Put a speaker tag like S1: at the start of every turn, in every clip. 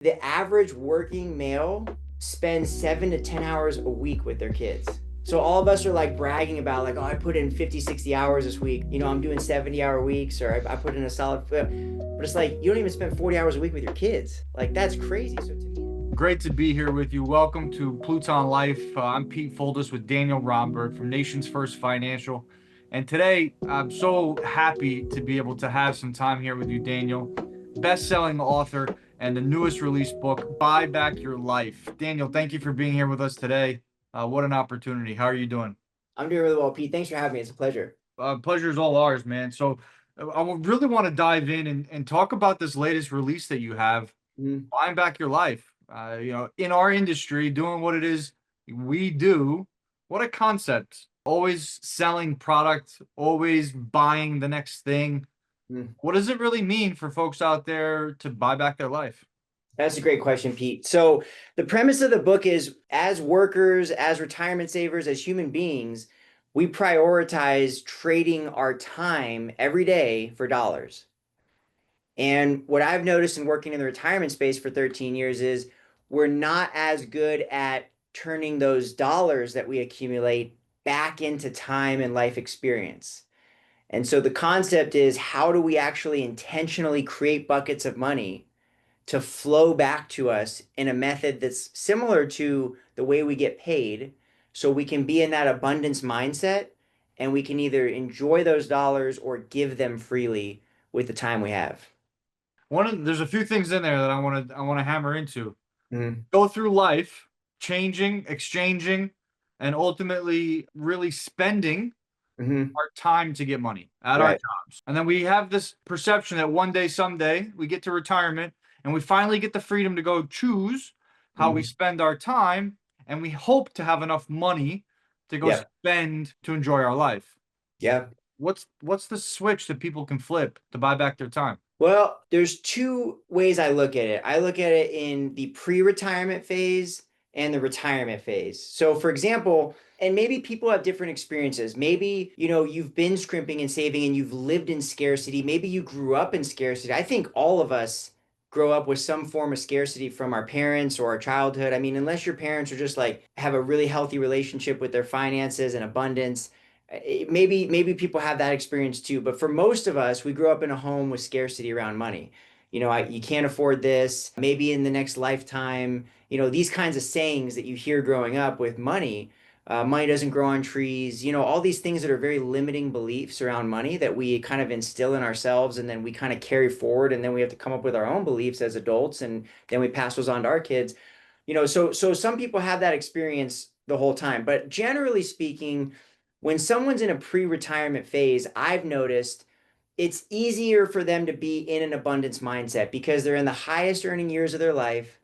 S1: The average working male spends 7 to 10 hours a week with their kids. So all of us are like bragging about like, oh, I put in 50, 60 hours this week. I'm doing 70-hour weeks, or I put in a solid, but it's like, you don't even spend 40 hours a week with your kids. Like, that's crazy. So to me,
S2: Great to be here with you. Welcome to Plouton Life. I'm Pete Foldes with Daniel Rondberg from Nation's First Financial. And today, I'm so happy to be able to have some time here with you, Daniel. Best-selling author and the newest released book, Buy Back Your Life. Daniel, thank you for being here with us today. What an opportunity. How are you doing?
S1: I'm doing really well, Pete. Thanks for having me. It's a pleasure.
S2: Pleasure is all ours, man. So really want to dive in and talk about this latest release that you have,
S1: Mhm.
S2: buying back your life. In our industry, doing what it is we do, what a concept. Always selling product, always buying the next thing.
S1: Mhm.
S2: What does it really mean for folks out there to buy back their life?
S1: That's a great question, Pete. So the premise of the book is, as workers, as retirement savers, as human beings, we prioritize trading our time every day for dollars. And what I've noticed in working in the retirement space for 13 years is we're not as good at turning those dollars that we accumulate back into time and life experience. And so the concept is, how do we actually intentionally create buckets of money to flow back to us in a method that's similar to the way we get paid, so we can be in that abundance mindset and we can either enjoy those dollars or give them freely with the time we have.
S2: There's a few things in there that I want to hammer into.
S1: Mhm.
S2: Go through life, changing, exchanging, and ultimately really spending
S1: Mhm.
S2: our time to get money at our
S1: Right.
S2: jobs. And then we have this perception that one day, someday, we get to retirement and we finally get the freedom to go choose how we
S1: Mhm.
S2: spend our time. And we hope to have enough money to go
S1: Yep.
S2: spend to enjoy our life.
S1: Yep.
S2: What's the switch that people can flip to buy back their time?
S1: Well, there's two ways I look at it. I look at it in the pre-retirement phase and the retirement phase. So, for example, and maybe people have different experiences. Maybe, you've been scrimping and saving and you've lived in scarcity. Maybe you grew up in scarcity. I think all of us grow up with some form of scarcity from our parents or our childhood. I mean, unless your parents are just like have a really healthy relationship with their finances and abundance, maybe people have that experience too, but for most of us, we grew up in a home with scarcity around money. You can't afford this, maybe in the next lifetime. These kinds of sayings that you hear growing up with money. Money doesn't grow on trees. All these things that are very limiting beliefs around money that we kind of instill in ourselves, and then we kind of carry forward, and then we have to come up with our own beliefs as adults, and then we pass those on to our kids. So some people have that experience the whole time, but generally speaking, when someone's in a pre-retirement phase, I've noticed it's easier for them to be in an abundance mindset because they're in the highest earning years of their life.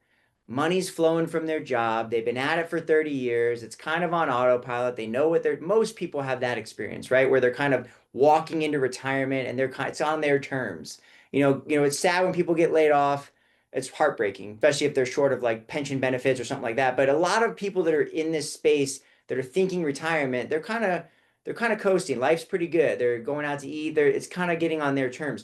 S1: Money's flowing from their job. They've been at it for 30 years. It's kind of on autopilot. They know what they're, most people have that experience, right? Where they're kind of walking into retirement and it's on their terms. It's sad when people get laid off. It's heartbreaking, especially if they're short of like pension benefits or something like that. But a lot of people that are in this space that are thinking retirement, they're kind of coasting. Life's pretty good. They're going out to eat. It's kind of getting on their terms.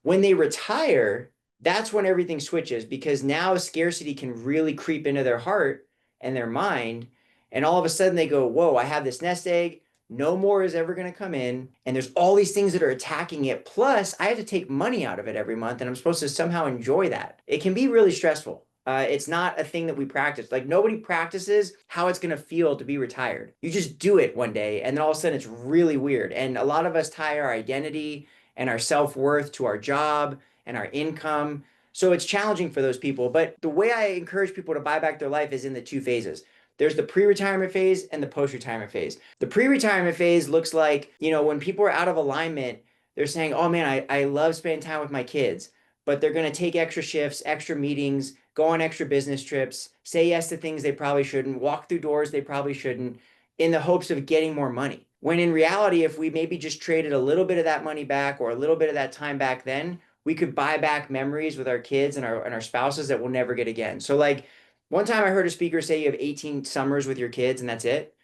S1: When they retire, that's when everything switches, because now scarcity can really creep into their heart and their mind. And all of a sudden they go, whoa, I have this nest egg. No more is ever going to come in. And there's all these things that are attacking it. Plus, I have to take money out of it every month, and I'm supposed to somehow enjoy that. It can be really stressful. It's not a thing that we practice. Like, nobody practices how it's going to feel to be retired. You just do it one day, and then all of a sudden it's really weird. And a lot of us tie our identity and our self-worth to our job and our income. So it's challenging for those people. But the way I encourage people to buy back their life is in the two phases. There's the pre-retirement phase and the post-retirement phase. The pre-retirement phase looks like, when people are out of alignment, they're saying, oh man, I love spending time with my kids, but they're going to take extra shifts, extra meetings, go on extra business trips, say yes to things they probably shouldn't, walk through doors they probably shouldn't, in the hopes of getting more money. When in reality, if we maybe just traded a little bit of that money back or a little bit of that time back then, we could buy back memories with our kids and our spouses that we'll never get again. So like, one time I heard a speaker say you have 18 summers with your kids and that's it.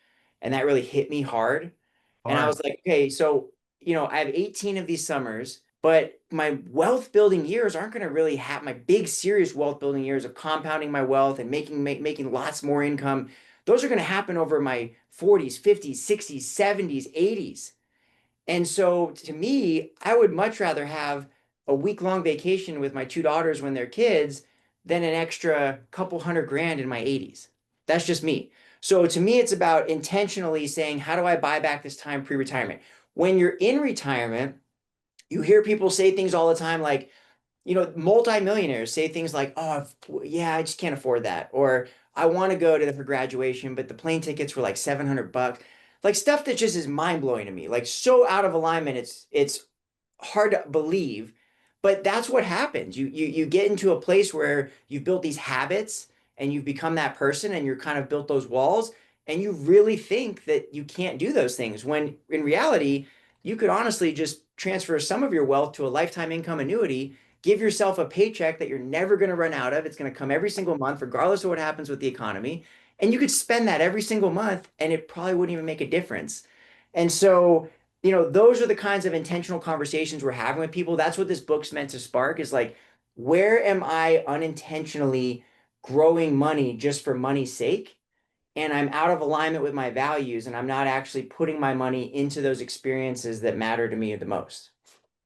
S1: And that really hit me hard. And I
S2: Hard.
S1: was like, okay, so I have 18 of these summers. but my wealth building years aren't going to really have my big serious wealth building years of compounding my wealth and making lots more income. Those are going to happen over my 40s, 50s, 60s, 70s, 80s. And so to me, I would much rather have a week-long vacation with my two daughters when they're kids than an extra couple hundred grand in my 80s. That's just me. So to me, it's about intentionally saying, how do I buy back this time pre-retirement? When you're in retirement, you hear people say things all the time like, multimillionaires say things like, "Oh, yeah, I just can't afford that," or "I want to go to her graduation, but the plane tickets were like $700." Like stuff that just is mind blowing to me, like so out of alignment. It's hard to believe, but that's what happens. You get into a place where you've built these habits and you've become that person and you're kind of built those walls and you really think that you can't do those things when in reality you could honestly just transfer some of your wealth to a lifetime income annuity, give yourself a paycheck that you're never going to run out of. It's going to come every single month regardless of what happens with the economy, and you could spend that every single month and it probably wouldn't even make a difference. And so those are the kinds of intentional conversations we're having with people. That's what this book's meant to spark is like, where am I unintentionally growing money just for money's sake? And I'm out of alignment with my values, and I'm not actually putting my money into those experiences that matter to me the most.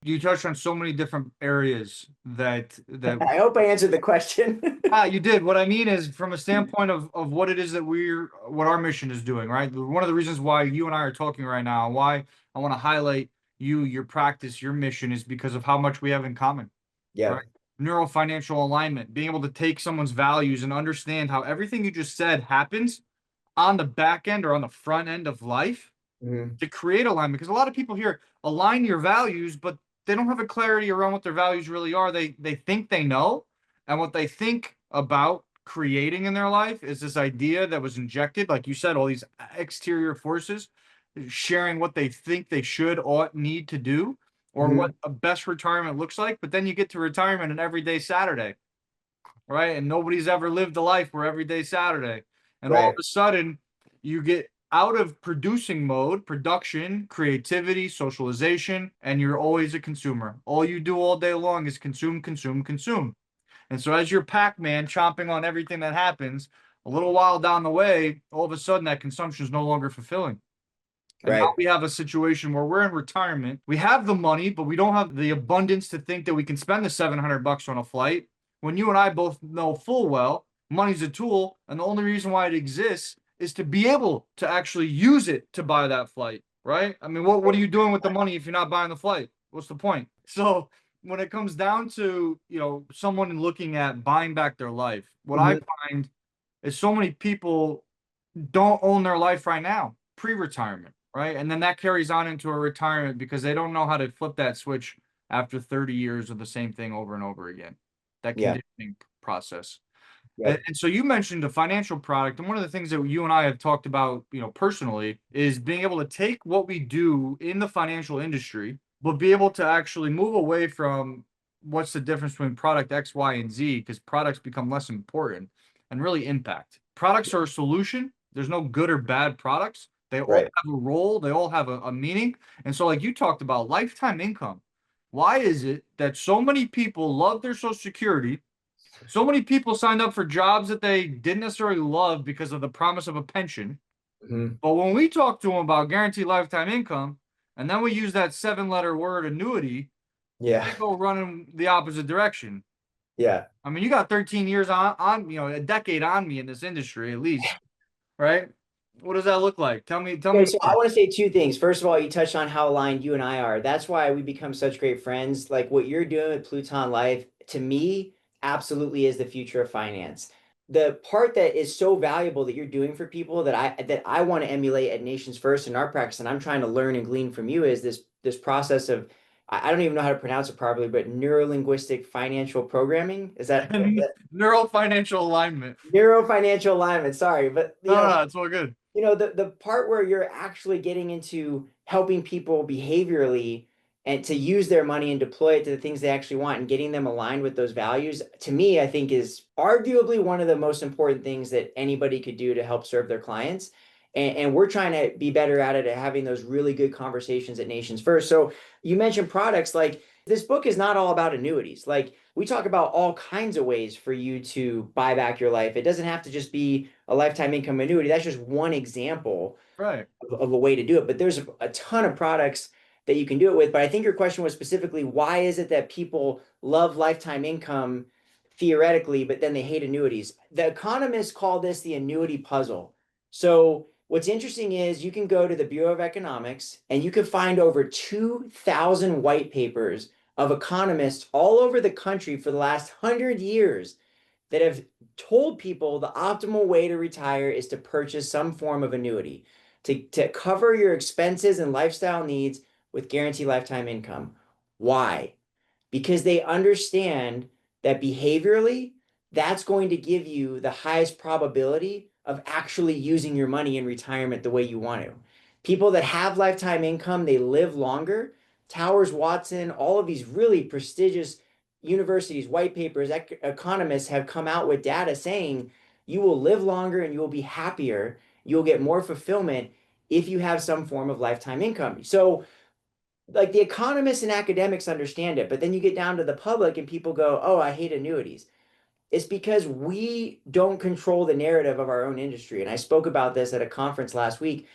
S2: You touched on so many different areas that
S1: I hope I answered the question.
S2: you did. What I mean is from a standpoint of what it is that what our mission is doing, right? One of the reasons why you and I are talking right now, why I want to highlight you, your practice, your mission is because of how much we have in common,
S1: Yeah.
S2: right? Neuro-financial alignment, being able to take someone's values and understand how everything you just said happens on the back end or on the front end of life
S1: Mhm.
S2: to create alignment. Because a lot of people here align your values, but they don't have a clarity around what their values really are. They think they know, and what they think about creating in their life is this idea that was injected, like you said, all these exterior forces sharing what they think they should, ought, need to do, or what
S1: Mhm.
S2: a best retirement looks like. But then you get to retirement and every day Saturday, right? And nobody's ever lived a life where every day Saturday. And all of
S1: Right.
S2: a sudden, you get out of producing mode, production, creativity, socialization, and you're always a consumer. All you do all day long is consume, consume, consume. And so, as you're Pac-Man chomping on everything that happens, a little while down the way, all of a sudden that consumption is no longer fulfilling. And now
S1: Right.
S2: we have a situation where we're in retirement. We have the money, but we don't have the abundance to think that we can spend the $700 on a flight. When you and I both know full well, money's a tool, and the only reason why it exists is to be able to actually use it to buy that flight, right? I mean, what are you doing with the money if you're not buying the flight? What's the point? So when it comes down to, someone looking at buying back their life, what I
S1: Mhm.
S2: find is so many people don't own their life right now, pre-retirement, right? And then that carries on into a retirement because they don't know how to flip that switch after 30 years of the same thing over and over again. That
S1: Yeah.
S2: conditioning process. And,
S1: Yep.
S2: and so you mentioned a financial product, and one of the things that you and I have talked about, personally, is being able to take what we do in the financial industry, but be able to actually move away from what's the difference between product X, Y, and Z, because products become less important and really impact. Products are a solution. There's no good or bad products. They all
S1: Right.
S2: have a role, they all have a meaning. And so, like you talked about, lifetime income. Why is it that so many people love their Social Security? So many people signed up for jobs that they didn't necessarily love because of the promise of a pension.
S1: Mhm.
S2: But when we talk to them about guaranteed lifetime income, and then we use that seven-letter word annuity,
S1: Yeah.
S2: they go running the opposite direction.
S1: Yeah.
S2: I mean, you got 13 years on, a decade on me in this industry at least, right? What does that look like? Tell
S1: Okay,
S2: me
S1: so I
S2: more.
S1: want to say two things. First of all, you touched on how aligned you and I are. That's why we become such great friends. Like what you're doing with Pluton Life, to me, absolutely is the future of finance. The part that is so valuable that you're doing for people that I want to emulate at Nations First in our practice, and I'm trying to learn and glean from you is this process of I don't even know how to pronounce it properly, but neuro-linguistic financial programming. Is that
S2: Neuro financial alignment.
S1: neuro-financial alignment? Sorry, but
S2: No, no, no, it's all good.
S1: the part where you're actually getting into helping people behaviorally and to use their money and deploy it to the things they actually want and getting them aligned with those values, to me, I think is arguably one of the most important things that anybody could do to help serve their clients. And we're trying to be better at it at having those really good conversations at Nations First. So you mentioned products like This book is not all about annuities. Like we talk about all kinds of ways for you to buy back your life. It doesn't have to just be a lifetime income annuity. That's just one example
S2: Right.
S1: of a way to do it. But there's a ton of products that you can do it with. But I think your question was specifically why is it that people love lifetime income theoretically, but then they hate annuities? The economists call this the annuity puzzle. So what's interesting is you can go to the Bureau of Economics and you can find over 2,000 white papers of economists all over the country for the last 100 years that have told people the optimal way to retire is to purchase some form of annuity to cover your expenses and lifestyle needs with guaranteed lifetime income. Why? Because they understand that behaviorally, that's going to give you the highest probability of actually using your money in retirement the way you want to. People that have lifetime income, they live longer. Towers Watson, all of these really prestigious universities, white papers, economists have come out with data saying you will live longer and you will be happier. You'll get more fulfillment if you have some form of lifetime income. So like the economists and academics understand it, but then you get down to the public and people go, "Oh, I hate annuities." It's because we don't control the narrative of our own industry. And I spoke about this at a conference last week.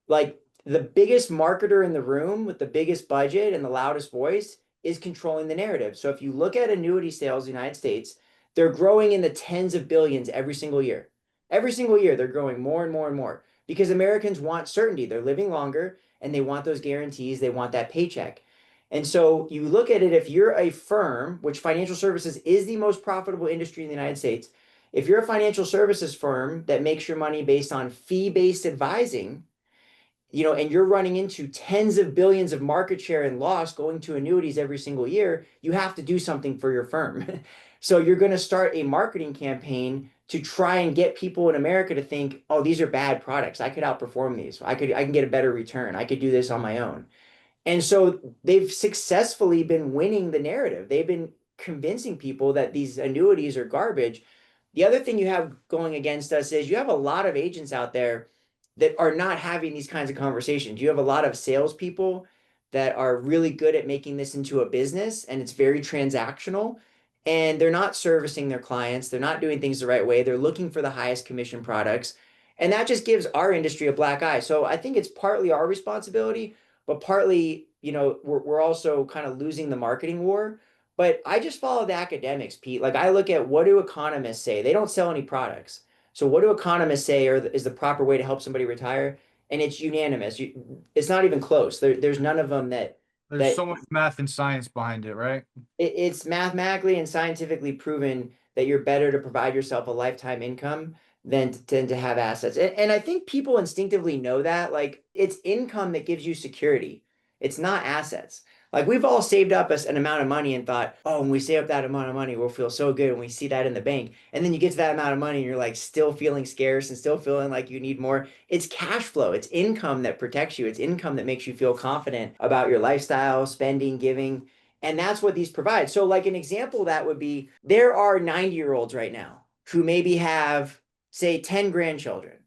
S1: Like the biggest marketer in the room with the biggest budget and the loudest voice is controlling the narrative. So if you look at annuity sales in the United States, they're growing in the tens of billions every single year. Every single year, they're growing more and more and more because Americans want certainty. They're living longer and they want those guarantees. They want that paycheck. And so you look at it, if you're a firm, which financial services is the most profitable industry in the United States, if you're a financial services firm that makes your money based on fee-based advising, and you're running into tens of billions of market share and loss going to annuities every single year, you have to do something for your firm. So you're going to start a marketing campaign to try and get people in America to think, oh, these are bad products. I could outperform these. I can get a better return. I could do this on my own. And so they've successfully been winning the narrative. They've been convincing people that these annuities are garbage. The other thing you have going against us is you have a lot of agents out there that are not having these kinds of conversations. You have a lot of salespeople that are really good at making this into a business and it's very transactional. And they're not servicing their clients. They're not doing things the right way. They're looking for the highest commission products. And that just gives our industry a black eye. So I think it's partly our responsibility, but partly, we're also kind of losing the marketing war. But I just follow the academics, Pete. Like I look at what do economists say? They don't sell any products. So what do economists say is the proper way to help somebody retire? And it's unanimous. It's not even close. There's none of them
S2: There's
S1: that
S2: so much math and science behind it, right?
S1: it's mathematically and scientifically proven that you're better to provide yourself a lifetime income than to have assets. And I think people instinctively know that. Like it's income that gives you security. It's not assets. Like we've all saved up an amount of money and thought, oh, when we save up that amount of money, we'll feel so good when we see that in the bank. And then you get to that amount of money and you're like still feeling scarce and still feeling like you need more. It's cash flow. It's income that protects you. It's income that makes you feel confident about your lifestyle, spending, giving. And that's what these provide. So, like an example, that would be there are 90-year-olds right now who maybe have, say, 10 grandchildren.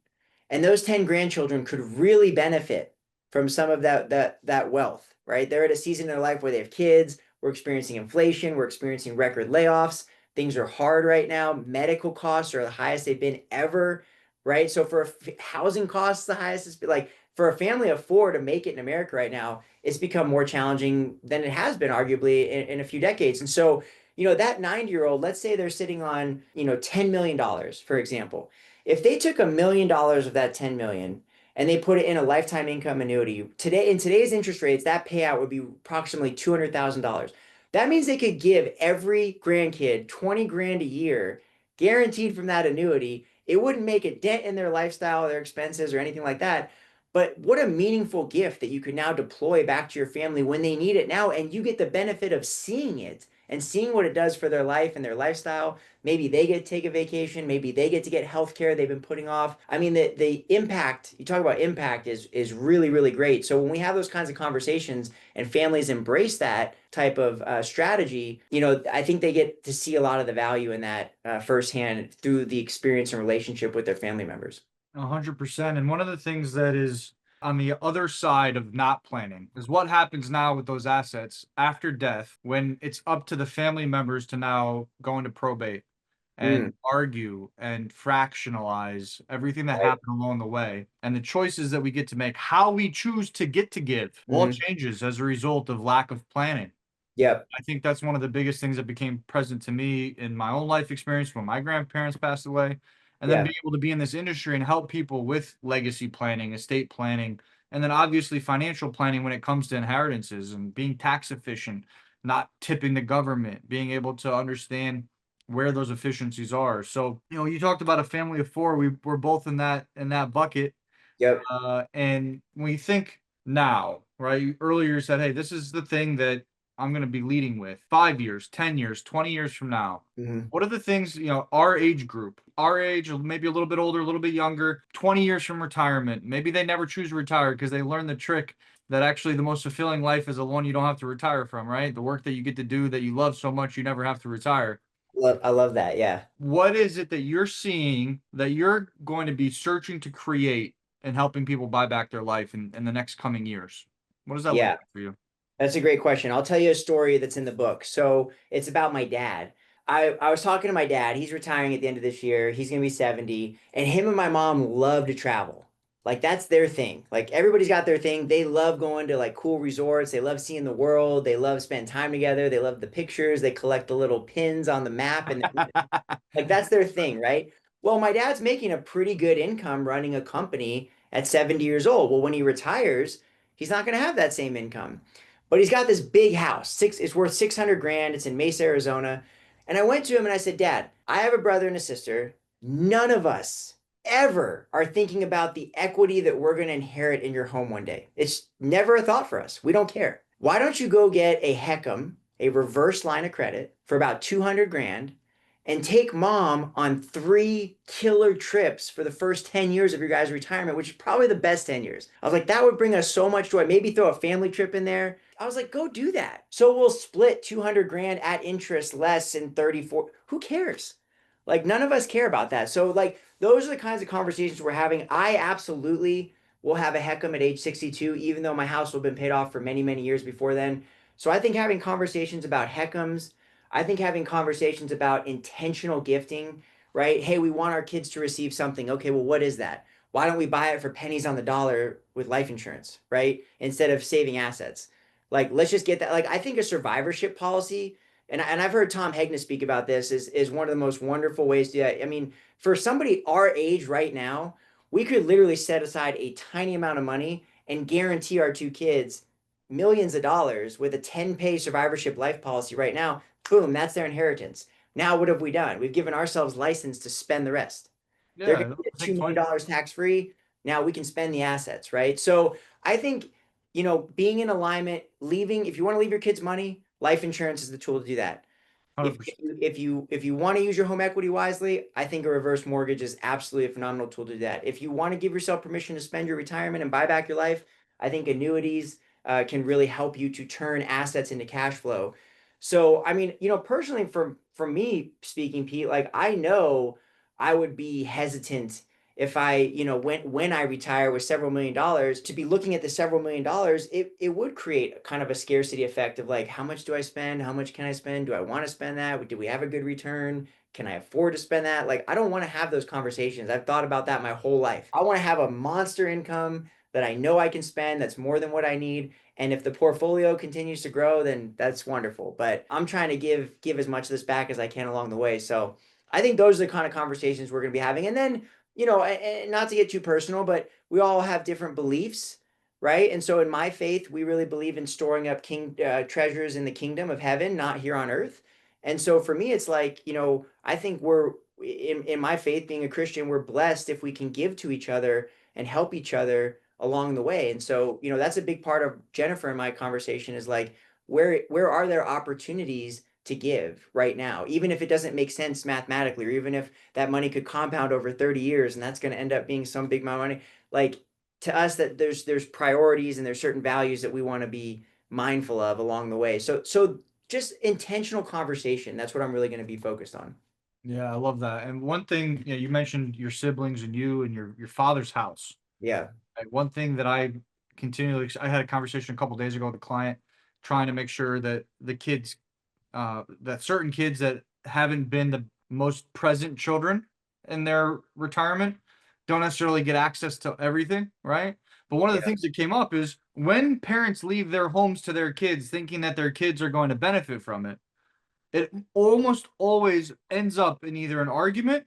S1: And those 10 grandchildren could really benefit from some of that wealth, right? They're at a season in their life where they have kids. We're experiencing inflation. We're experiencing record layoffs. Things are hard right now. Medical costs are the highest they've been ever, right? So for housing costs, the highest it's been like for a family of four to make it in America right now, it's become more challenging than it has been arguably in a few decades. And so, that 90-year-old, let's say they're sitting on, $10 million, for example. If they took $1 million of that 10 million and they put it in a lifetime income annuity, today in today's interest rates, that payout would be approximately $200,000. That means they could give every grandkid 20 grand a year guaranteed from that annuity. It wouldn't make a dent in their lifestyle, their expenses, or anything like that. But what a meaningful gift that you can now deploy back to your family when they need it now, and you get the benefit of seeing it and seeing what it does for their life and their lifestyle. Maybe they get to take a vacation, maybe they get to get health care they've been putting off. I mean, the impact, you talk about impact is really, really great. So when we have those kinds of conversations and families embrace that type of strategy, I think they get to see a lot of the value in that firsthand through the experience and relationship with their family members.
S2: 100%. And one of the things that is on the other side of not planning is what happens now with those assets after death when it's up to the family members to now go into probate and
S1: Mm,
S2: argue and fractionalize everything that
S1: right.
S2: happened along the way and the choices that we get to make, how we choose to get to give, all
S1: Hmm.
S2: changes as a result of lack of planning.
S1: Yep.
S2: I think that's one of the biggest things that became present to me in my own life experience when my grandparents passed away. And then
S1: Yeah.
S2: being able to be in this industry and help people with legacy planning, estate planning, and then obviously financial planning when it comes to inheritances and being tax efficient, not tipping the government, being able to understand where those efficiencies are. So, you talked about a family of four. We're both in that bucket.
S1: Yep.
S2: And when you think now, right? Earlier you said, hey, this is the thing that I'm going to be leading with 5 years, 10 years, 20 years from now.
S1: Hmm.
S2: What are the things, our age group, our age, or maybe a little bit older, a little bit younger, 20 years from retirement? Maybe they never choose to retire because they learn the trick that actually the most fulfilling life is the one you don't have to retire from, right? The work that you get to do that you love so much, you never have to retire.
S1: I love that. Yeah.
S2: What is it that you're seeing that you're going to be searching to create and helping people buy back their life in the next coming years? What does that look
S1: Yeah.
S2: like for you?
S1: That's a great question. I'll tell you a story that's in the book. So it's about my dad. I was talking to my dad. He's retiring at the end of this year. He's going to be 70. And him and my mom love to travel. Like that's their thing. Like everybody's got their thing. They love going to like cool resorts. They love seeing the world. They love spending time together. They love the pictures. They collect the little pins on the map and like that's their thing, right? Well, my dad's making a pretty good income running a company at 70 years old. Well, when he retires, he's not going to have that same income. But he's got this big house. It's worth 600 grand. It's in Mesa, Arizona. And I went to him and I said, Dad, I have a brother and a sister. None of us ever are thinking about the equity that we're going to inherit in your home one day. It's never a thought for us. We don't care. Why don't you go get a HECM, a reverse line of credit for about 200 grand and take mom on 3 killer trips for the first 10 years of your guys' retirement, which is probably the best 10 years. I was like, that would bring us so much joy. Maybe throw a family trip in there. I was like, go do that. So we'll split 200 grand at interest less in 34. Who cares? Like, none of us care about that. So, like, those are the kinds of conversations we're having. I absolutely will have a HECM at age 62, even though my house will have been paid off for many, many years before then. So, I think having conversations about HECMs, I think having conversations about intentional gifting, right? Hey, we want our kids to receive something. Okay, well, what is that? Why don't we buy it for pennies on the dollar with life insurance, right? Instead of saving assets. Like, let's just get that. Like, I think a survivorship policy, and I've heard Tom Hegna speak about this, is one of the most wonderful ways to do that. I mean, for somebody our age right now, we could literally set aside a tiny amount of money and guarantee our two kids millions of dollars with a 10-page survivorship life policy right now. Boom, that's their inheritance. Now, what have we done? We've given ourselves license to spend the rest. They're going
S2: Yeah,
S1: to get
S2: I
S1: $2
S2: think
S1: million
S2: 20,
S1: dollars tax free. Now we can spend the assets, right? So I think, being in alignment, leaving, if you want to leave your kids money, life insurance is the tool to do that. If,
S2: 100%.
S1: if you want to use your home equity wisely, I think a reverse mortgage is absolutely a phenomenal tool to do that. If you want to give yourself permission to spend your retirement and buy back your life, I think annuities can really help you to turn assets into cash flow. So, I mean, personally, from me speaking, Pete, like I know I would be hesitant if I, when I retire with several million dollars, to be looking at the several million dollars, it would create kind of a scarcity effect of like, how much do I spend? How much can I spend? Do I want to spend that? Do we have a good return? Can I afford to spend that? Like, I don't want to have those conversations. I've thought about that my whole life. I want to have a monster income that I know I can spend that's more than what I need. And if the portfolio continues to grow, then that's wonderful. But I'm trying to give as much of this back as I can along the way. So I think those are the kind of conversations we're going to be having. And then and not to get too personal, but we all have different beliefs, right? And so in my faith, we really believe in storing up treasures in the kingdom of heaven, not here on earth. And so for me, it's like, I think we're in my faith, being a Christian, we're blessed if we can give to each other and help each other along the way. And so, that's a big part of Jennifer and my conversation is like, where are there opportunities to give right now, even if it doesn't make sense mathematically, or even if that money could compound over 30 years and that's going to end up being some big amount of money. Like, to us, that there's priorities and there's certain values that we want to be mindful of along the way. So just intentional conversation. That's what I'm really going to be focused on.
S2: Yeah, I love that. And one thing, you mentioned your siblings and you and your father's house.
S1: Yeah.
S2: Like, one thing that I had a conversation a couple days ago with a client trying to make sure that that certain kids that haven't been the most present children in their retirement don't necessarily get access to everything, right? But one of the
S1: Yeah.
S2: things that came up is when parents leave their homes to their kids thinking that their kids are going to benefit from it, it almost always ends up in either an argument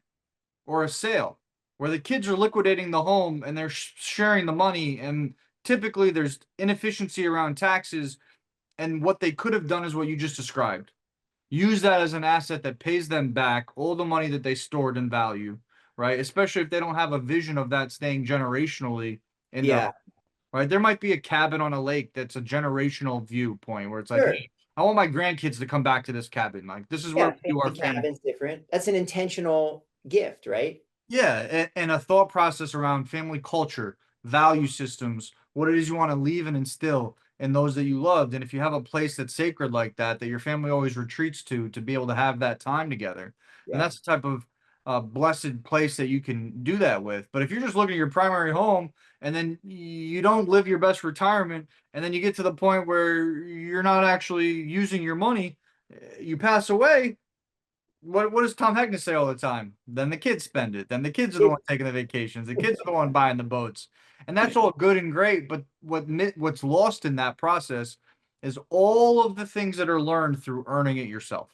S2: or a sale where the kids are liquidating the home and they're sharing the money. And typically there's inefficiency around taxes. And what they could have done is what you just described. Use that as an asset that pays them back all the money that they stored in value, right? Especially if they don't have a vision of that staying generationally in their home,
S1: Yeah.
S2: right? There might be a cabin on a lake that's a generational viewpoint where it's like,
S1: Sure.
S2: hey, I want my grandkids to come back to this cabin. Like, this is where
S1: Yeah.
S2: we do our
S1: Family
S2: family.
S1: cabin's different. That's an intentional gift, right?
S2: Yeah, and a thought process around family culture, value systems, what it is you want to leave and instill in those that you loved. And if you have a place that's sacred like that, that your family always retreats to be able to have that time together, then
S1: Yeah.
S2: that's the type of blessed place that you can do that with. But if you're just looking at your primary home and then you don't live your best retirement, and then you get to the point where you're not actually using your money, you pass away, what does Tom Hanks say all the time? Then the kids spend it. Then the kids are the
S1: It,
S2: ones taking the vacations. The kids are the one buying the boats, and that's all good and great. But what's lost in that process is all of the things that are learned through earning it yourself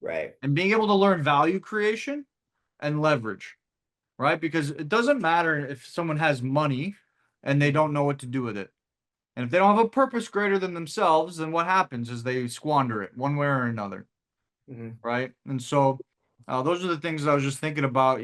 S1: right.
S2: and being able to learn value creation and leverage, right? Because it doesn't matter if someone has money and they don't know what to do with it. And if they don't have a purpose greater than themselves, then what happens is they squander it one way or another,
S1: Mhm.
S2: right? And so those are the things I was just thinking about,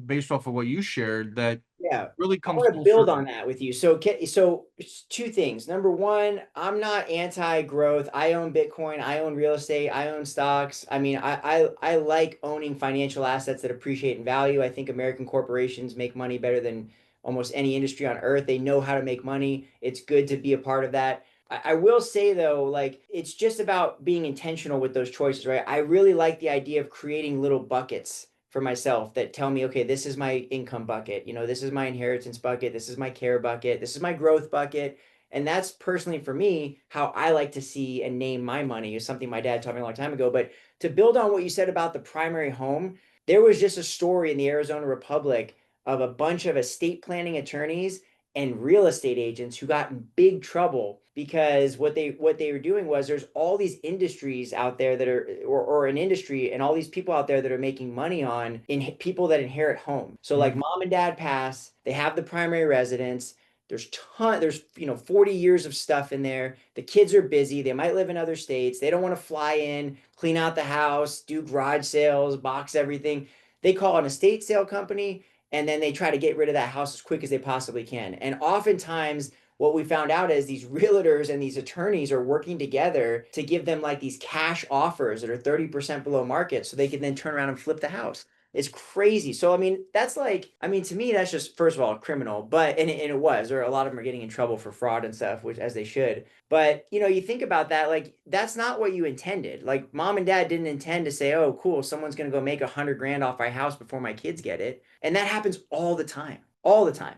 S2: based off of what you shared, that
S1: Yeah.
S2: really
S1: I
S2: comes
S1: want to
S2: full
S1: build
S2: circle.
S1: on that with you. So two things. Number one, I'm not anti-growth. I own Bitcoin, I own real estate, I own stocks. I mean, I like owning financial assets that appreciate in value. I think American corporations make money better than almost any industry on earth. They know how to make money. It's good to be a part of that. I will say though, like it's just about being intentional with those choices, right? I really like the idea of creating little buckets for myself that tell me, okay, this is my income bucket, this is my inheritance bucket, this is my care bucket, this is my growth bucket. And that's personally for me how I like to see and name my money is something my dad taught me a long time ago. But to build on what you said about the primary home, there was just a story in the Arizona Republic of a bunch of estate planning attorneys and real estate agents who got in big trouble because what they were doing was there's all these industries out there that are or an industry and all these people out there that are making money on in people that inherit homes. So like
S2: Mhm.
S1: mom and dad pass, they have the primary residence. There's 40 years of stuff in there. The kids are busy. They might live in other states. They don't want to fly in, clean out the house, do garage sales, box everything. They call an estate sale company and then they try to get rid of that house as quick as they possibly can. And oftentimes, what we found out is these realtors and these attorneys are working together to give them like these cash offers that are 30% below market so they can then turn around and flip the house. It's crazy. So, I mean, that's like, I mean, to me, that's just, first of all, criminal, but, and it was, or a lot of them are getting in trouble for fraud and stuff, which as they should. But, you think about that, like, that's not what you intended. Like, mom and dad didn't intend to say, oh, cool, someone's going to go make 100 grand off my house before my kids get it. And that happens all the time.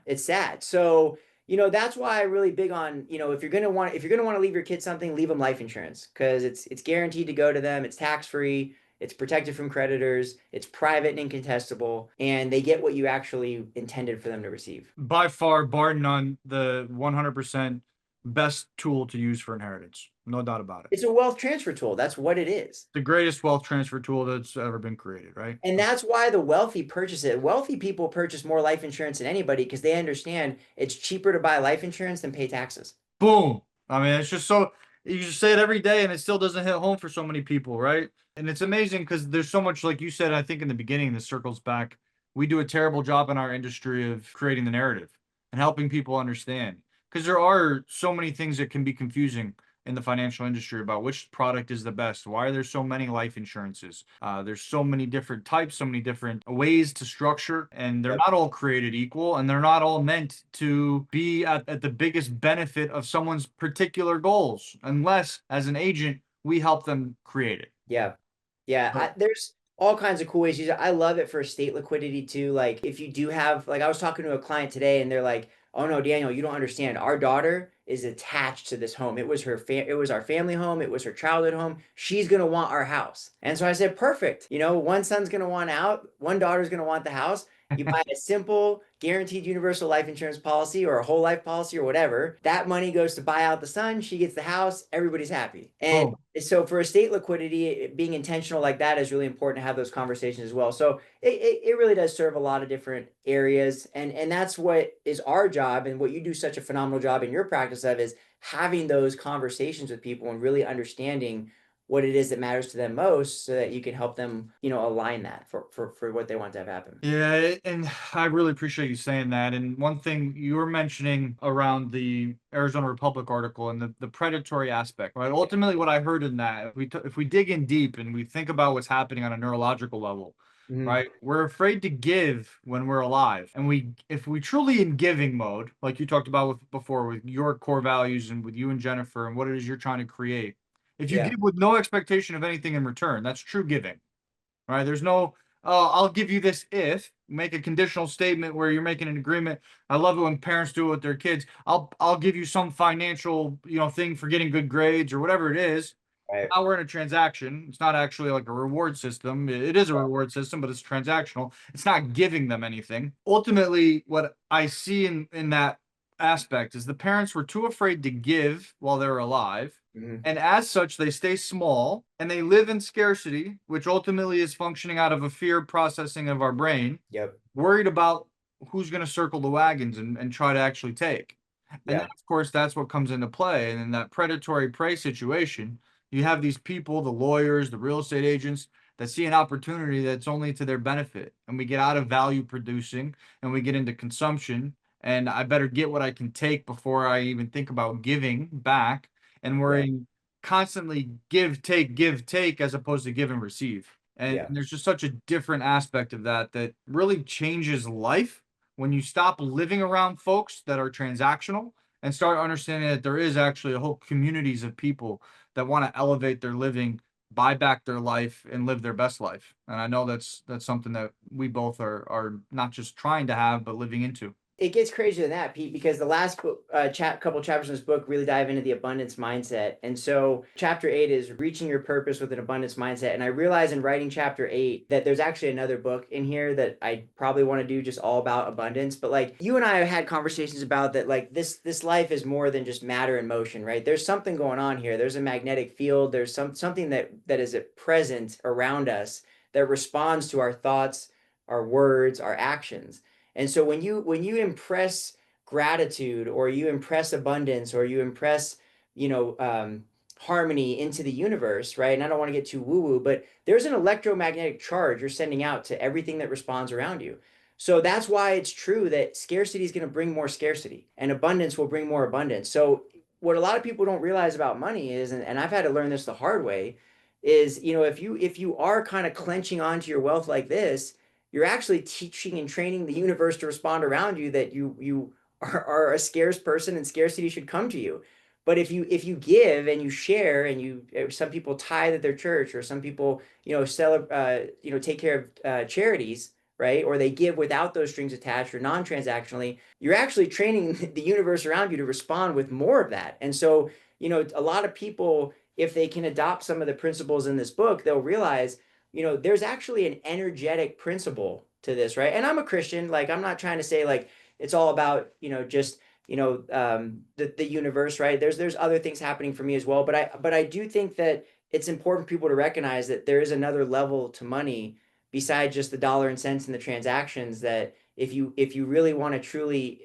S1: It's sad. So, that's why I'm really big on, if you're gonna want to leave your kids something, leave them life insurance because it's guaranteed to go to them. It's tax free. It's protected from creditors. It's private and incontestable, and they get what you actually intended for them to receive.
S2: By far, bar none, the 100% best tool to use for inheritance. No doubt about it.
S1: It's a wealth transfer tool. That's what it is.
S2: The greatest wealth transfer tool that's ever been created, right?
S1: And that's why the wealthy purchase it. Wealthy people purchase more life insurance than anybody because they understand it's cheaper to buy life insurance than pay taxes.
S2: Boom. I mean, it's just so you just say it every day and it still doesn't hit home for so many people, right? And it's amazing because there's so much, like you said, I think in the beginning, this circles back. We do a terrible job in our industry of creating the narrative and helping people understand because there are so many things that can be confusing in the financial industry about which product is the best. Why are there so many life insurances? There's so many different types, so many different ways to structure, and they're
S1: Yep.
S2: not all created equal, and they're not all meant to be at the biggest benefit of someone's particular goals, unless, as an agent, we help them create it.
S1: Yeah. Yeah.
S2: So,
S1: There's all kinds of cool ways. I love it for estate liquidity too. Like if you do have, like I was talking to a client today and they're like, "Oh no, Daniel, you don't understand. Our daughter is attached to this home. It was our family home. It was her childhood home. She's going to want our house." And so I said, "Perfect. One son's going to want out, one daughter's going to want the house. You buy a simple guaranteed universal life insurance policy or a whole life policy or whatever. That money goes to buy out the son. She gets the house. Everybody's happy." And
S2: Boom.
S1: so for estate liquidity, being intentional like that is really important to have those conversations as well. So it really does serve a lot of different areas. And that's what is our job, and what you do such a phenomenal job in your practice of, is having those conversations with people and really understanding what it is that matters to them most, so that you can help them, align that for what they want to have happen.
S2: Yeah, and I really appreciate you saying that. And one thing you were mentioning around the Arizona Republic article and the predatory aspect, right? Ultimately, what I heard in that, if we dig in deep and we think about what's happening on a neurological level,
S1: Mhm.
S2: right? We're afraid to give when we're alive, and if we truly in giving mode, like you talked about with before, with your core values and with you and Jennifer and what it is you're trying to create. If you
S1: Yeah.
S2: give with no expectation of anything in return, that's true giving, right? There's no, oh, I'll give you this if make a conditional statement where you're making an agreement. I love it when parents do it with their kids. I'll give you some financial, thing for getting good grades or whatever it is.
S1: Right.
S2: Now we're in a transaction. It's not actually like a reward system. It is a reward system, but it's transactional. It's not giving them anything. Ultimately, what I see in that aspect is the parents were too afraid to give while they're alive.
S1: Mhm.
S2: And as such, they stay small and they live in scarcity, which ultimately is functioning out of a fear processing of our brain,
S1: Yep.
S2: worried about who's going to circle the wagons and try to actually take. And then,
S1: Yeah.
S2: of course, that's what comes into play. And in that predatory prey situation, you have these people, the lawyers, the real estate agents, that see an opportunity that's only to their benefit. And we get out of value producing and we get into consumption. And I better get what I can take before I even think about giving back. And we're
S1: Yeah.
S2: in constantly give, take, as opposed to give and receive. And
S1: Yeah.
S2: there's just such a different aspect of that that really changes life when you stop living around folks that are transactional and start understanding that there is actually a whole communities of people that want to elevate their living, buy back their life, and live their best life. And I know that's something that we both are not just trying to have, but living into.
S1: It gets crazier than that, Pete, because the last book, couple chapters in this book really dive into the abundance mindset. And so, chapter 8 is reaching your purpose with an abundance mindset. And I realized in writing chapter 8 that there's actually another book in here that I probably want to do just all about abundance. But like you and I have had conversations about that, like this life is more than just matter and motion, right? There's something going on here. There's a magnetic field. There's something that is at present around us that responds to our thoughts, our words, our actions. And so when you impress gratitude, or you impress abundance, or you impress, you know, um, harmony into the universe, right? And I don't want to get too woo-woo, but there's an electromagnetic charge you're sending out to everything that responds around you. So that's why it's true that scarcity is going to bring more scarcity, and abundance will bring more abundance. So what a lot of people don't realize about money is, and I've had to learn this the hard way, is, if you are kind of clenching onto your wealth like this, you're actually teaching and training the universe to respond around you that you are a scarce person, and scarcity should come to you. But if you give and you share, and some people tithe at their church, or some people sell take care of charities, right, or they give without those strings attached or non-transactionally, you're actually training the universe around you to respond with more of that. And so a lot of people, if they can adopt some of the principles in this book, they'll realize there's actually an energetic principle to this, right? And I'm a Christian. Like, I'm not trying to say like it's all about, just, the universe, right? There's other things happening for me as well. But I do think that it's important for people to recognize that there is another level to money besides just the dollar and cents and the transactions, that if you really want to truly,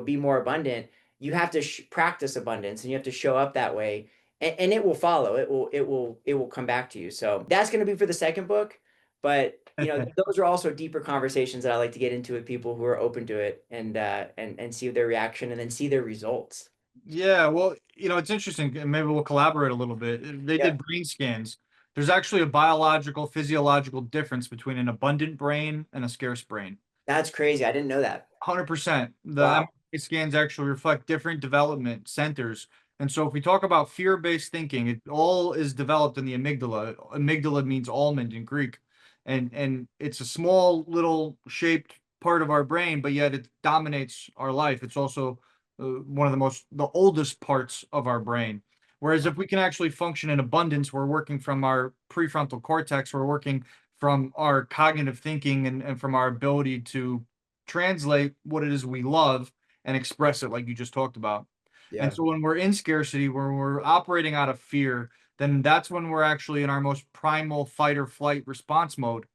S1: be more abundant, you have to practice abundance, and you have to show up that way, and it will follow. It will come back to you. So that's going to be for the second book. But those are also deeper conversations that I like to get into with people who are open to it, and see their reaction, and then see their results.
S2: Yeah, well, it's interesting, and maybe we'll collaborate a little bit. They
S1: Yeah,
S2: did brain scans. There's actually a biological, physiological difference between an abundant brain and a scarce brain.
S1: that's crazy. I didn't know that.
S2: 100%. The
S1: Wow.
S2: MRI scans actually reflect different development centers. And so if we talk about fear-based thinking, it all is developed in the amygdala. Amygdala means almond in Greek. And it's a small little shaped part of our brain, but yet it dominates our life. It's also one of the oldest parts of our brain. Whereas if we can actually function in abundance, we're working from our prefrontal cortex, we're working from our cognitive thinking and from our ability to translate what it is we love and express it, like you just talked about. And
S1: Yeah.
S2: so when we're in scarcity, when we're operating out of fear, then that's when we're actually in our most primal fight or flight response mode,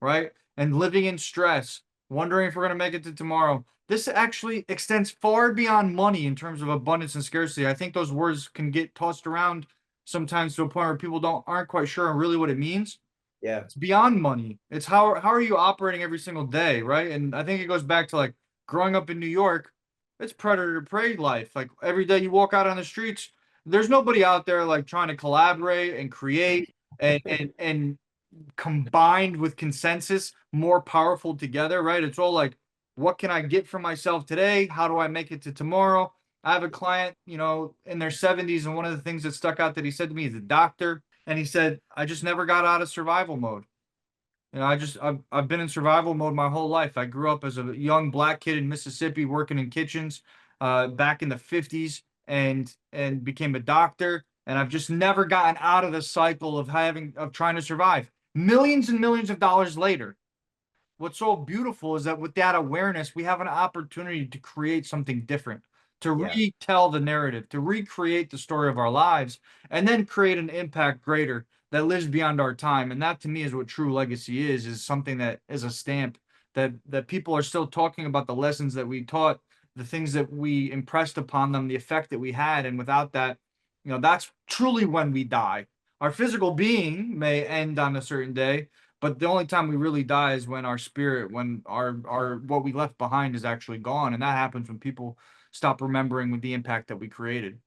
S2: right? And living in stress, wondering if we're going to make it to tomorrow. This actually extends far beyond money in terms of abundance and scarcity. I think those words can get tossed around sometimes to a point where people don't aren't quite sure really what it means.
S1: Yeah.
S2: It's beyond money. It's how are you operating every single day, right? And I think it goes back to like growing up in New York. It's predator prey life. Like every day you walk out on the streets, there's nobody out there like trying to collaborate and create and combined with consensus more powerful together, right? It's all like, what can I get from myself today? How do I make it to tomorrow? I have a client, in their 70s, and one of the things that stuck out that he said to me is a doctor, and he said, I just never got out of survival mode. I've been in survival mode my whole life. I grew up as a young black kid in Mississippi working in kitchens back in the 50s and became a doctor. And I've just never gotten out of the cycle of trying to survive. Millions and millions of dollars later, what's so beautiful is that with that awareness, we have an opportunity to create something different, to
S1: Yeah.
S2: retell the narrative, to recreate the story of our lives, and then create an impact greater that lives beyond our time. And that to me is what true legacy is something that is a stamp that people are still talking about the lessons that we taught, the things that we impressed upon them, the effect that we had. And without that, that's truly when we die. Our physical being may end on a certain day, but the only time we really die is when our spirit, when our what we left behind is actually gone, and that happens when people stop remembering with the impact that we created.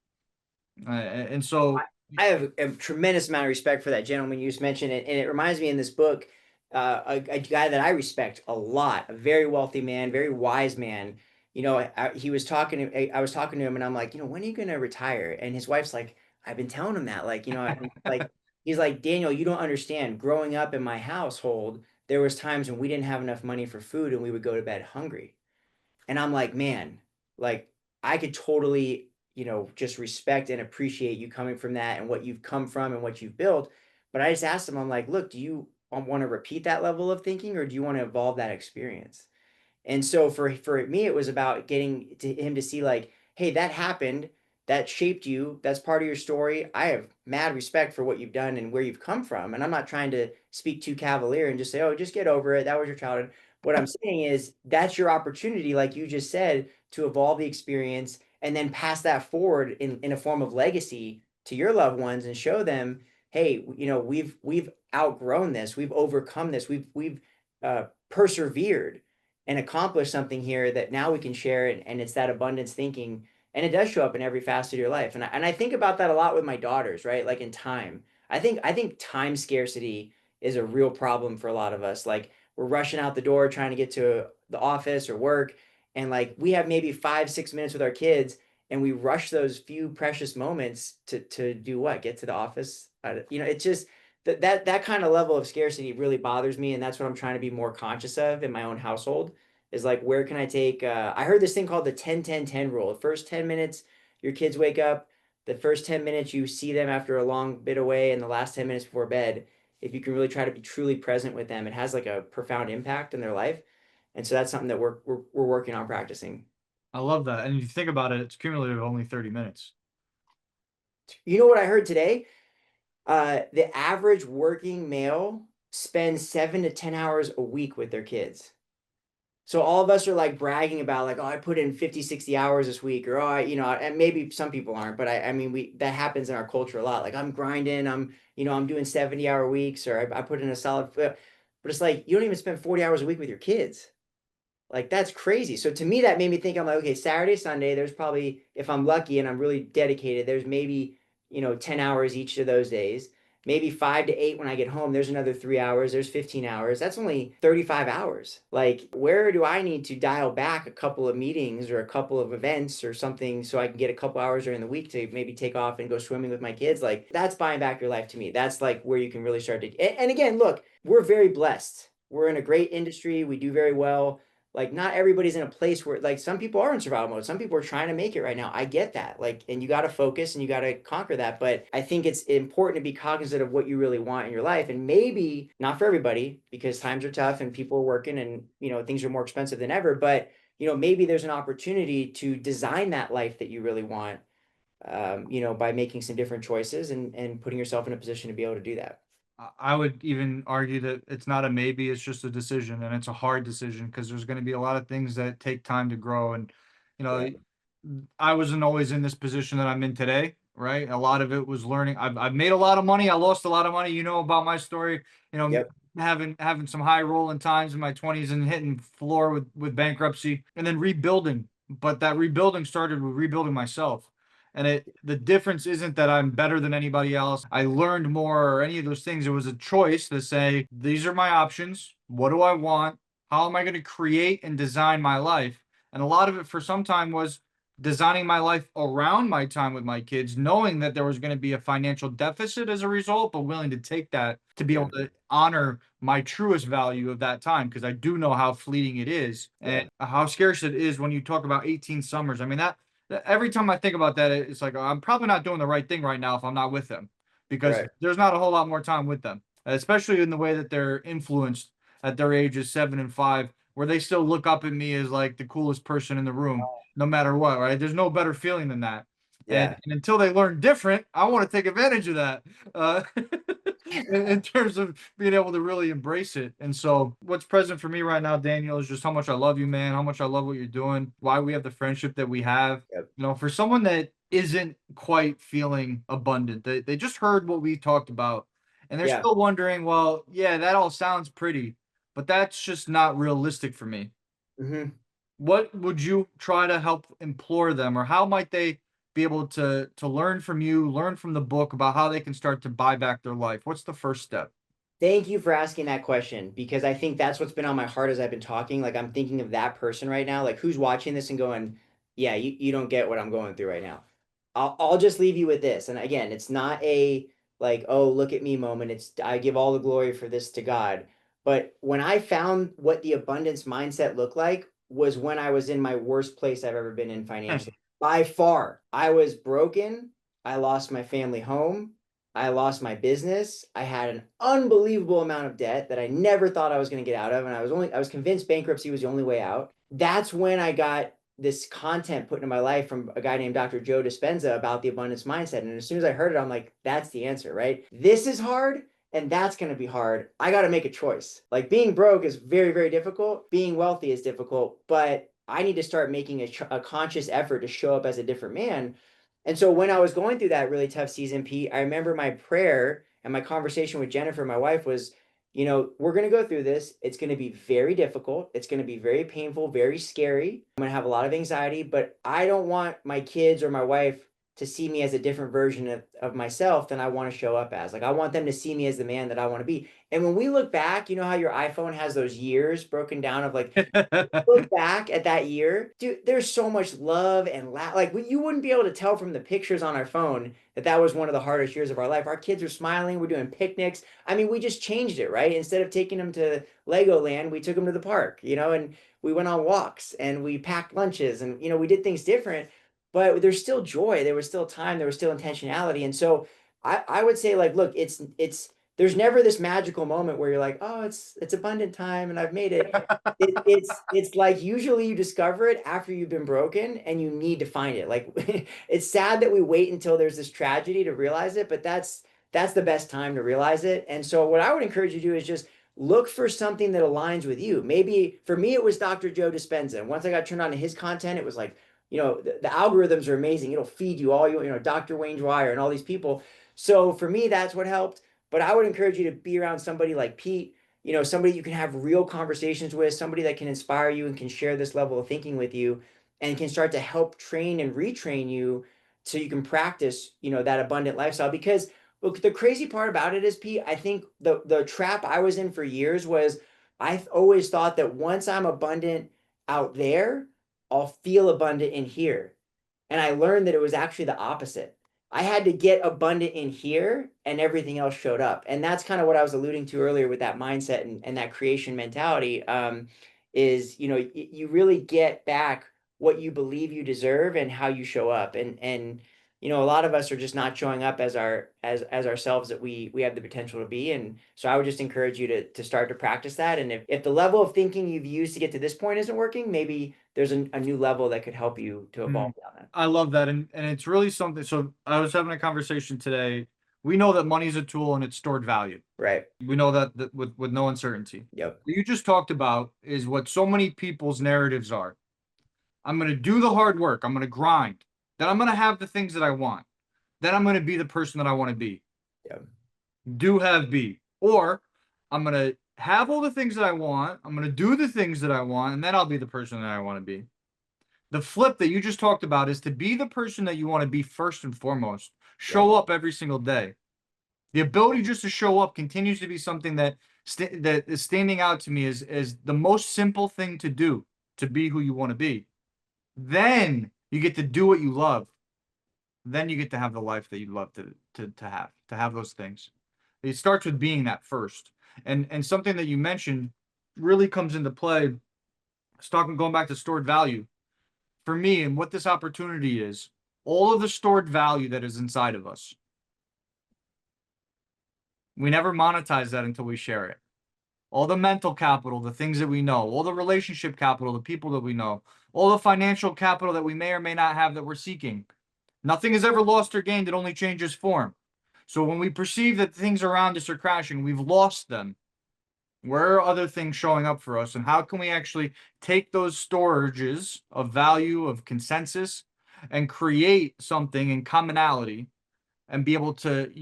S2: And
S1: I
S2: so,
S1: I have a tremendous amount of respect for that gentleman you just mentioned, and it reminds me in this book, a guy that I respect a lot, a very wealthy man, very wise man. He was talking to, I was talking to him, and I'm like, when are you gonna retire? And his wife's like, I've been telling him that, like, and like he's like, Daniel, you don't understand. Growing up in my household, there was times when we didn't have enough money for food, and we would go to bed hungry. And I'm like, man, like I could totally, just respect and appreciate you coming from that and what you've come from and what you've built. But I just asked him, I'm like, look, do you want to repeat that level of thinking, or do you want to evolve that experience? And so for me, it was about getting to him to see like, hey, that happened, that shaped you, that's part of your story. I have mad respect for what you've done and where you've come from. And I'm not trying to speak too cavalier and just say, oh, just get over it. That was your childhood. What I'm saying is that's your opportunity, like you just said, to evolve the experience and then pass that forward in a form of legacy to your loved ones and show them, hey, we've outgrown this, we've overcome this, we've persevered and accomplish something here that now we can share it, and it's that abundance thinking, and it does show up in every facet of your life. And I think about that a lot with my daughters, right? Like in time, I think time scarcity is a real problem for a lot of us. Like we're rushing out the door trying to get to the office or work, and like we have maybe 5 6 minutes with our kids, and we rush those few precious moments to do what, get to the office. It's just that kind of level of scarcity really bothers me, and that's what I'm trying to be more conscious of in my own household. Is like, where can I take I heard this thing called the 10 10 10 rule. The first 10 minutes your kids wake up, the first 10 minutes you see them after a long bit away, and the last 10 minutes before bed, if you can really try to be truly present with them, it has like a profound impact in their life. And so that's something that we're working on practicing.
S2: I love that. And if you think about it, it's cumulative only 30 minutes.
S1: You know what I heard today? The average working male spends 7 to 10 hours a week with their kids. So all of us are like bragging about like, oh, I put in 50, 60 hours this week, or oh, and maybe some people aren't, but I mean, that happens in our culture a lot. Like I'm grinding, I'm doing 70-hour weeks, or I put in a solid, but it's like, you don't even spend 40 hours a week with your kids. Like that's crazy. So to me, that made me think, I'm like, okay, Saturday, Sunday, there's probably, if I'm lucky and I'm really dedicated, there's maybe, 10 hours each of those days. Maybe 5 to 8 when I get home, there's another 3 hours, there's 15 hours. That's only 35 hours. Like, where do I need to dial back a couple of meetings or a couple of events or something so I can get a couple hours during the week to maybe take off and go swimming with my kids? Like, that's buying back your life to me. That's like where you can really start to. And again, look, we're very blessed. We're in a great industry. We do very well. Like not everybody's in a place where like some people are in survival mode. Some people are trying to make it right now. I get that. Like, and you got to focus and you got to conquer that. But I think it's important to be cognizant of what you really want in your life. And maybe not for everybody because times are tough and people are working and, things are more expensive than ever. But, maybe there's an opportunity to design that life that you really want, by making some different choices and putting yourself in a position to be able to do that.
S2: I would even argue that it's not a maybe, it's just a decision, and it's a hard decision because there's going to be a lot of things that take time to grow. And, you know,
S1: Yeah.
S2: I wasn't always in this position that I'm in today, right? A lot of it was learning. I've made a lot of money. I lost a lot of money. You know about my story, you know,
S1: Yep.
S2: having some high rolling times in my 20s and hitting floor with bankruptcy and then rebuilding. But that rebuilding started with rebuilding myself. And the difference isn't that I'm better than anybody else. I learned more or any of those things. It was a choice to say, these are my options. What do I want? How am I going to create and design my life? And a lot of it for some time was designing my life around my time with my kids, knowing that there was going to be a financial deficit as a result, but willing to take that to be
S1: Yeah.
S2: able to honor my truest value of that time because I do know how fleeting it is and
S1: Yeah.
S2: how scarce it is when you talk about 18 summers. I mean, that every time I think about that, it's like, I'm probably not doing the right thing right now if I'm not with them because
S1: Right.
S2: there's not a whole lot more time with them, especially in the way that they're influenced at their ages 7 and 5, where they still look up at me as like the coolest person in the room, no matter what, right? There's no better feeling than that. And,
S1: Yeah.
S2: and until they learn different, I want to take advantage of that. Uh, in terms of being able to really embrace it. And so, what's present for me right now, Daniel, is just how much I love you, man, how much I love what you're doing, why we have the friendship that we have.
S1: Yep.
S2: For someone that isn't quite feeling abundant, they just heard what we talked about and they're
S1: Yeah.
S2: still wondering, well, yeah, that all sounds pretty, but that's just not realistic for me.
S1: Hmm.
S2: What would you try to help implore them, or how might they be able to learn from you, learn from the book about how they can start to buy back their life? What's the first step?
S1: Thank you for asking that question because I think that's what's been on my heart as I've been talking. Like I'm thinking of that person right now, like who's watching this and going, yeah, you don't get what I'm going through right now. I'll just leave you with this. And again, it's not a like, oh, look at me moment. It's I give all the glory for this to God. But when I found what the abundance mindset looked like was when I was in my worst place I've ever been in financially. By far, I was broken. I lost my family home. I lost my business. I had an unbelievable amount of debt that I never thought I was going to get out of. And I was convinced bankruptcy was the only way out. That's when I got this content put into my life from a guy named Dr. Joe Dispenza about the abundance mindset. And as soon as I heard it, I'm like, that's the answer, right? This is hard and that's going to be hard. I got to make a choice. Like being broke is very, very difficult. Being wealthy is difficult, but I need to start making a conscious effort to show up as a different man. And so when I was going through that really tough season, Pete, I remember my prayer and my conversation with Jennifer, my wife, was, we're going to go through this. It's going to be very difficult. It's going to be very painful, very scary. I'm going to have a lot of anxiety, but I don't want my kids or my wife to see me as a different version of myself than I want to show up as. Like, I want them to see me as the man that I want to be. And when we look back, you know how your iPhone has those years broken down of like, look back at that year, dude, there's so much love and like you wouldn't be able to tell from the pictures on our phone that that was one of the hardest years of our life. Our kids are smiling, we're doing picnics. I mean, we just changed it, right? Instead of taking them to Legoland, we took them to the park, and we went on walks and we packed lunches and we did things different, but there's still joy, there was still time, there was still intentionality. And so I would say like, look, it's there's never this magical moment where you're like, oh, it's abundant time and I've made it. It's like usually you discover it after you've been broken and you need to find it. Like it's sad that we wait until there's this tragedy to realize it, but that's the best time to realize it. And so what I would encourage you to do is just look for something that aligns with you. Maybe for me it was Dr. Joe Dispenza. And once I got turned on to his content, it was like, the algorithms are amazing. It'll feed you all Dr. Wayne Dwyer and all these people. So for me, that's what helped. But I would encourage you to be around somebody like Pete, somebody you can have real conversations with, somebody that can inspire you and can share this level of thinking with you and can start to help train and retrain you so you can practice, that abundant lifestyle. Because look, the crazy part about it is, Pete, I think the trap I was in for years was I always thought that once I'm abundant out there, I'll feel abundant in here. And I learned that it was actually the opposite. I had to get abundant in here and everything else showed up. And that's kind of what I was alluding to earlier with that mindset and that creation mentality. is, you really get back what you believe you deserve and how you show up. And a lot of us are just not showing up as ourselves that we have the potential to be. And so I would just encourage you to start to practice that. And if the level of thinking you've used to get to this point isn't working, maybe there's a new level that could help you to evolve
S2: Mm,
S1: down that.
S2: I love that. And it's really something. So I was having a conversation today. We know that money is a tool and it's stored value.
S1: Right.
S2: We know that with no uncertainty.
S1: Yep.
S2: What you just talked about is what so many people's narratives are. I'm going to do the hard work. I'm going to grind. Then I'm going to have the things that I want. Then I'm going to be the person that I want to be.
S1: Yep.
S2: Do, have, be. Or I'm going to have all the things that I want. I'm going to do the things that I want, and then I'll be the person that I want to be. The flip that you just talked about is to be the person that you want to be first and foremost.
S1: Yep.
S2: Show up every single day. The ability just to show up continues to be something that that is standing out to me as the most simple thing to do to be who you want to be. Then you get to do what you love. Then you get to have the life that you love to have those things. It starts with being that first. And something that you mentioned really comes into play. It's talking going back to stored value. For me, and what this opportunity is, all of the stored value that is inside of us. We never monetize that until we share it. All the mental capital, the things that we know, all the relationship capital, the people that we know, all the financial capital that we may or may not have that we're seeking. Nothing is ever lost or gained, it only changes form. So when we perceive that things around us are crashing, we've lost them. Where are other things showing up for us? And how can we actually take those storages of value, of consensus, and create something in commonality and be able to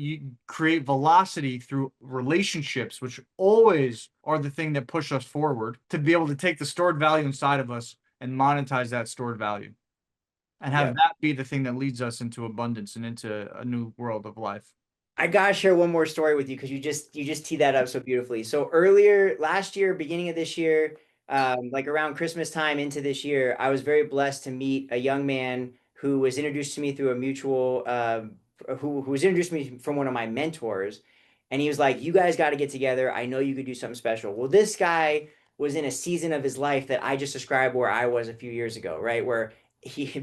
S2: create velocity through relationships, which always are the thing that push us forward, to be able to take the stored value inside of us and monetize that stored value and have
S1: Yep.
S2: that be the thing that leads us into abundance and into a new world of life.
S1: I gotta share one more story with you because you just teed that up so beautifully. So earlier last year, beginning of this year, like around Christmas time into this year, I was very blessed to meet a young man who was introduced to me through a mutual, who was introduced to me from one of my mentors, and he was like, "You guys got to get together. I know you could do something special." Well, this guy was in a season of his life that I just described where I was a few years ago, right? Where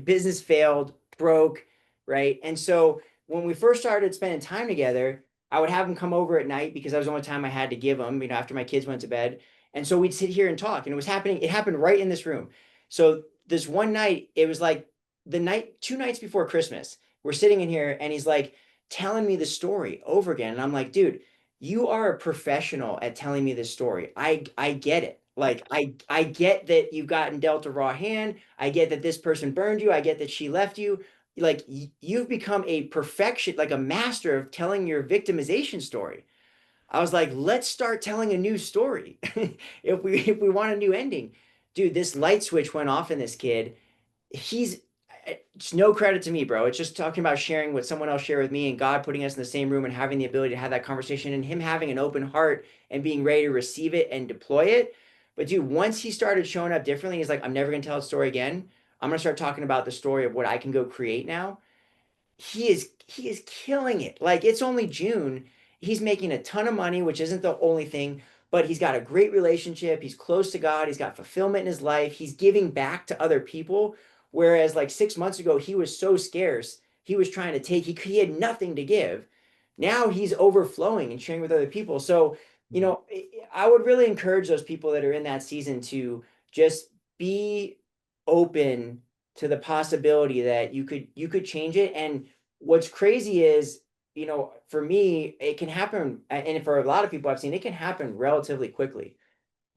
S1: business failed, broke, right? And so when we first started spending time together, I would have him come over at night because that was the only time I had to give him, after my kids went to bed. And so we'd sit here and talk, and it happened right in this room. So this one night, it was like the night, 2 nights before Christmas, we're sitting in here, and he's like telling me the story over again. And I'm like, dude, you are a professional at telling me this story. I get it. Like I get that you've gotten dealt a raw hand. I get that this person burned you. I get that she left you. Like you've become a perfection, like a master of telling your victimization story. I was like, let's start telling a new story. If we want a new ending. Dude, this light switch went off in this kid. He's It's no credit to me, bro. It's just talking about sharing what someone else shared with me and God putting us in the same room and having the ability to have that conversation and him having an open heart and being ready to receive it and deploy it. But dude, once he started showing up differently, he's like, I'm never gonna tell a story again. I'm gonna start talking about the story of what I can go create now. He is killing it. Like it's only June. He's making a ton of money, which isn't the only thing, but he's got a great relationship. He's close to God. He's got fulfillment in his life. He's giving back to other people. Whereas like 6 months ago, he was so scarce. He was trying to take, he had nothing to give. Now he's overflowing and sharing with other people. So, I would really encourage those people that are in that season to just be open to the possibility that you could change it. And what's crazy is, for me, it can happen, and for a lot of people I've seen, it can happen relatively quickly.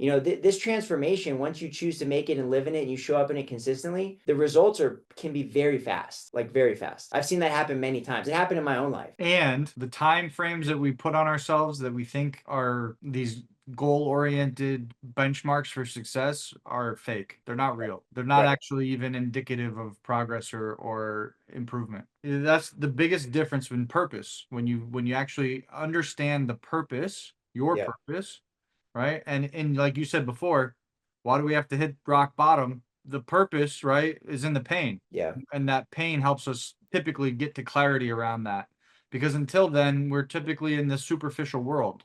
S1: This transformation, once you choose to make it and live in it and you show up in it consistently, the results can be very fast, like very fast. I've seen that happen many times. It happened in my own life.
S2: And the time frames that we put on ourselves that we think are these goal-oriented benchmarks for success are fake. They're not real. They're not
S1: Right.
S2: actually even indicative of progress or improvement. That's the biggest difference in purpose. When you actually understand the purpose, your
S1: Yeah.
S2: purpose, right? And like you said before, why do we have to hit rock bottom? The purpose, right, is in the pain.
S1: Yeah.
S2: And that pain helps us typically get to clarity around that. Because until then, we're typically in this superficial world,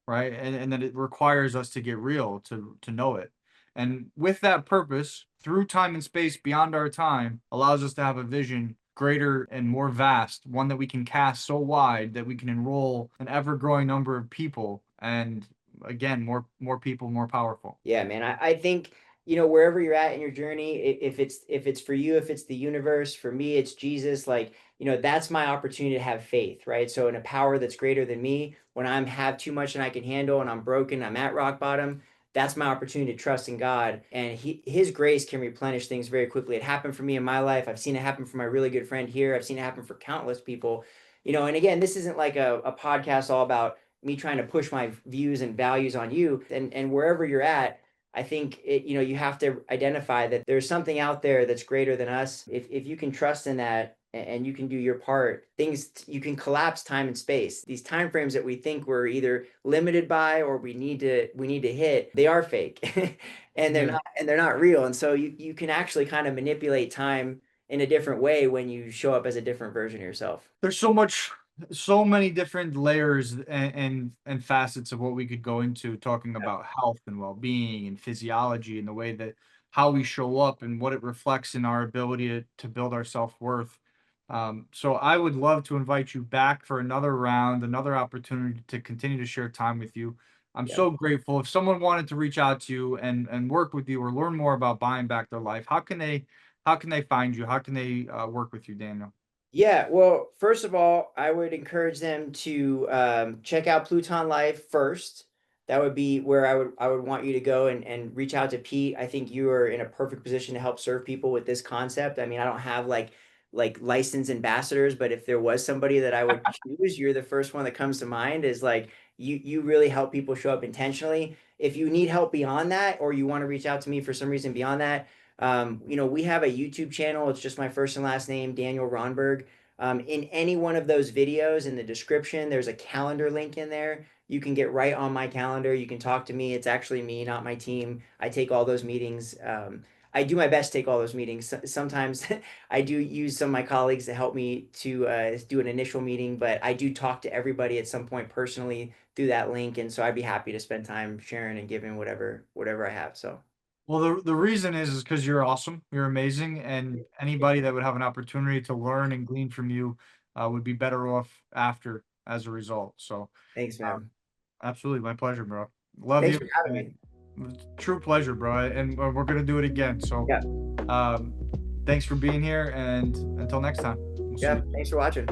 S2: right? And then it requires us to get real to know it. And with that purpose, through time and space beyond our time, allows us to have a vision greater and more vast, one that we can cast so wide that we can enroll an ever-growing number of people. And again, more people, more powerful.
S1: Yeah, man. I think, wherever you're at in your journey, if it's for you, if it's the universe, for me, it's Jesus, like, that's my opportunity to have faith, right? So in a power that's greater than me, when I'm have too much than I can handle and I'm broken, I'm at rock bottom, that's my opportunity to trust in God. And his grace can replenish things very quickly. It happened for me in my life. I've seen it happen for my really good friend here. I've seen it happen for countless people. And again, this isn't like a podcast all about me trying to push my views and values on you, and wherever you're at. I think you have to identify that there's something out there that's greater than us. If you can trust in that and you can do your part, you can collapse time and space. These time frames that we think we're either limited by or we need to hit, they are fake. and
S2: Yeah.
S1: they're not real. And so you can actually kind of manipulate time in a different way when you show up as a different version of yourself.
S2: There's so many different layers and facets of what we could go into talking
S1: Yeah.
S2: about health and well-being and physiology and the way that how we show up and what it reflects in our ability to build our self-worth. So I would love to invite you back for another round, another opportunity to continue to share time with you. I'm
S1: Yeah.
S2: so grateful. If someone wanted to reach out to you and work with you or learn more about buying back their life, how can they find you? How can they work with you, Daniel?
S1: Yeah, well, first of all, I would encourage them to check out Pluton Life first. That would be where I would want you to go and reach out to Pete. I think you are in a perfect position to help serve people with this concept. I mean, I don't have like licensed ambassadors, but if there was somebody that I would choose, you're the first one that comes to mind. Is like you really help people show up intentionally. If you need help beyond that, or you want to reach out to me for some reason beyond that, we have a YouTube channel. It's just my first and last name, Daniel Rondberg. In any one of those videos in the description, there's a calendar link in there. You can get right on my calendar. You can talk to me. It's actually me, not my team. I take all those meetings. I do my best to take all those meetings. Sometimes I do use some of my colleagues to help me to do an initial meeting, but I do talk to everybody at some point personally through that link. And so I'd be happy to spend time sharing and giving whatever I have. So
S2: Well, the reason is because you're awesome, you're amazing, and anybody that would have an opportunity to learn and glean from you would be better off after as a result. So,
S1: thanks,
S2: uh,
S1: man.
S2: absolutely, my pleasure, bro. Love
S1: Thanks
S2: you.
S1: for having
S2: And
S1: me.
S2: true pleasure, bro. And we're gonna do it again. So,
S1: Yeah.
S2: um, thanks for being here, and until next time, we'll see
S1: Yeah.
S2: you.
S1: Thanks for watching.